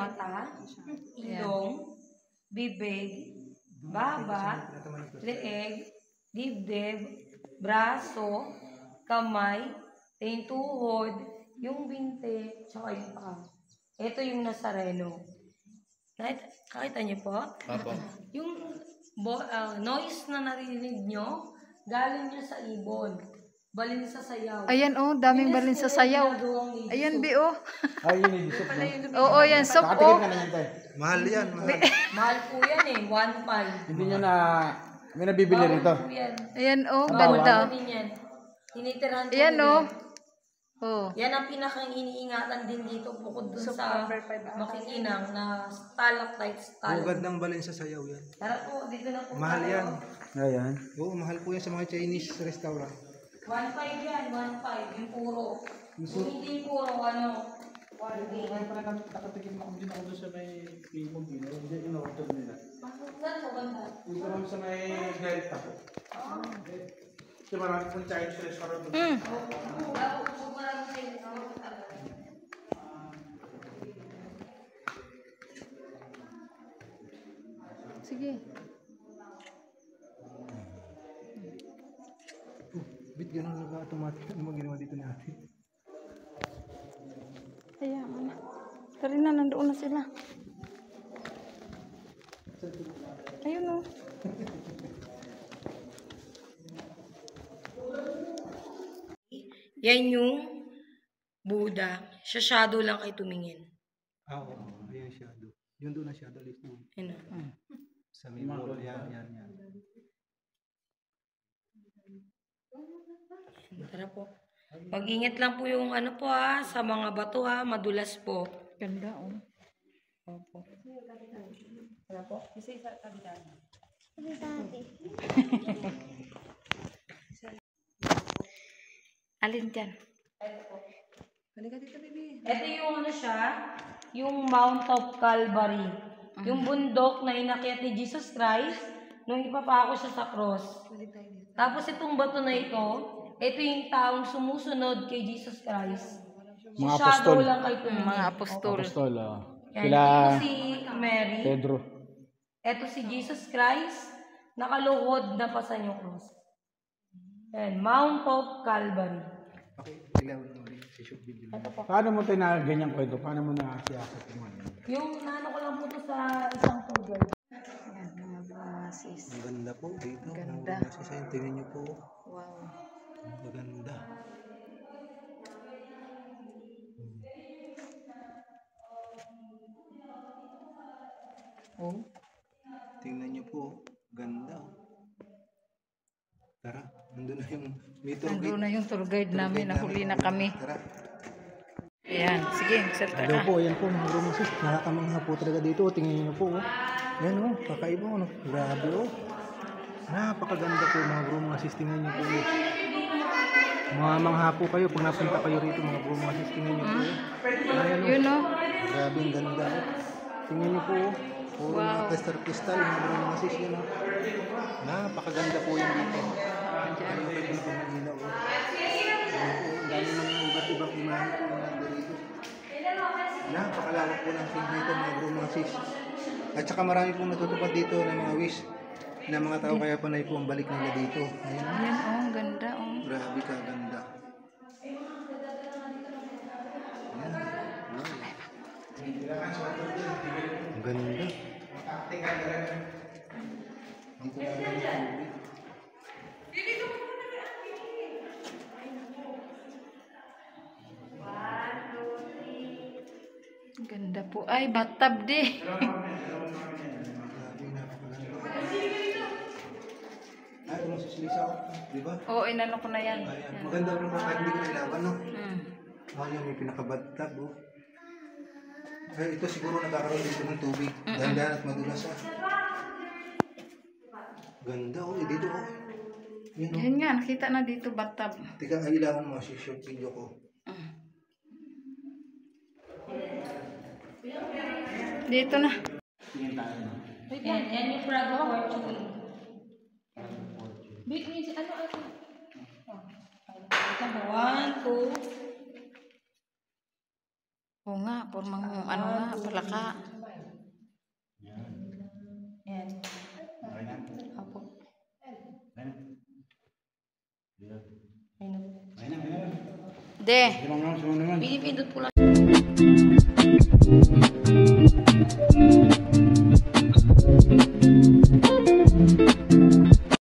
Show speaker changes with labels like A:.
A: mata, ilong, bibig, baba, leeg, dibdib, braso, kamay, yung tuhod, yung binte, tsaka yung paa. Ito yung Nazareno. Nakita niyo po?
B: Apo.
A: Yung noise na narinig nyo, galing niya sa ibon. Balin sa sayaw.
C: Ayan oh, daming balin sa sayaw. Ayan bi oh.
B: Ay, yun yung soup, no?
C: Oo, yan soup oh.
B: ka na yan, tay.
D: Mahal yan, mahal.
A: Mahal po yan eh, 1.5.
B: Hindi nyo na, may nabibili rito.
A: Bawal po yan.
C: Ayan oh,
A: Bawal
C: ganda.
A: po din yan. Tinitirahan po
C: Ayan
A: nila
C: oh.
A: yan.
C: Oh.
A: Yan ang pinakang iniingatan din dito bukod dun sa makikinang na stalactites.
D: Bugad ng balin sa sayaw yan.
A: Tara po, dito na po.
D: Mahal yan.
B: Ayan.
D: Oo, mahal po yan sa mga Chinese restaurant.
A: 1.5 yan, 1.5. Yung puro. Kung hindi puro, ano, 1.8.
B: Kaya pala nakatikim ako din ako doon sa may Pimong Pino. Hindi, in-order nila.
A: Saan mo banda?
B: Dito naman sa may Delta po. Kasi marami pong Chinese restaurant doon.
C: Sige.
D: Bit ganun na ba automatic? Ano mga ginawa dito natin?
C: Ayan mo na. Karina, nandoon na sila. Ayun oh.
A: Yan yung Buddha. Sa shadow lang kayo tumingin.
D: Oo, ayan shadow. Yun doon na shadow list mo.
A: Yan o.
D: Sa may wall, yan.
A: Tara po. Mag-ingat lang po yung ano po ha, sa mga bato ha, madulas po.
C: Ganda oh.
A: Opo. Tara po. Isa-isa tabi-tabi.
C: Alin dyan?
A: Ito yung ano siya, yung Mount of Calvary. Yung bundok na inakyat ni Jesus Christ nung ipapako siya sa cross. Tapos itong bato na ito yung taong sumusunod kay Jesus Christ.
B: Mga
A: Si shadow
B: apostol.
A: lang kay tumingin.
C: Mga apostol.
B: Apostol,
A: Yan,
B: sila
A: ito si Mary.
B: Pedro.
A: Ito si Jesus Christ. Nakaluhod na pasan yung cross. Yan, Mount of Calvary.
D: Okay, ilaw na ulit. Shoot video.
A: Ito po.
B: Paano mo tayo na ganyan kwento? Paano mo na siyasat yung ano?
A: Yung naano ko lang po to sa isang tour guide.
C: Ayan, mga bromasis.
D: Ang ganda po dito.
C: Ganda.
D: Tingnan niyo po.
C: Wow.
D: Ang ganda.
C: Oh.
D: Tingnan niyo po. Ganda. Tara, nandun na yung may tour
C: Nandun
D: guide.
C: na yung tour guide namin. Nahuli na kami.
D: Tara.
C: Ayan, sige, salta
D: Hello
C: ka.
D: po, yan po mga bromasis. Nakakamangha po talaga dito. Tingnan niyo po. Yan oh, kakaiba oh. Grabe oh. Napakaganda po mga bromasis. Tingnan niyo po. Mga mangha po kayo pag napunta kayo rito mga bromasis. Tingnan niyo po. Ayan oh.
C: Yun oh.
D: Grabe ang ganda oh. Tingnan niyo po. Puro
C: Wow.
D: mga kristal mga bromasis yan oh. Napakaganda po yan dito. Ano pa dito ng ilaw oh. Ayan po, ang dami mga iba't ibang imahe po na dito. Napakalawak po ng field dito mga bromasis. At saka marami pong natutupad dito ng mga wish na mga tao kaya panay po ang balik nila dito. Ayan.
C: Ayan oh, ganda oh.
D: Grabe ka ganda. Ayan. Wow. Ang ganda. Dito na lang yung tubig.
C: Ganda po. Ay, bathtub di.
D: Grabe, napakaganda. Ah, ito si Lisa, di ba?
C: Oo, inano ko na yan.
D: Ayan. Maganda rin po kahit hindi ko nilaban, no?
C: Hmm.
D: Oh, yan, may pinakabathtub, oh. Ay, ito siguro nagkakaroon dito ng tubig. Dandan at madulas, ah. Ganda, oh. Eh, dito, oh. Yan, oh.
C: Yan nga, nakita na dito bathtub.
D: Tika, kailangan mo, shoot video ko.
C: Dito na.
A: Yan yung Praga Portuguese. Big means, ano? Ito, 1, 2,
C: Oo nga, pormang ano nga, palaka.
A: Yan. Apo. Ayun.
C: De.
A: Pinipindot ko lang.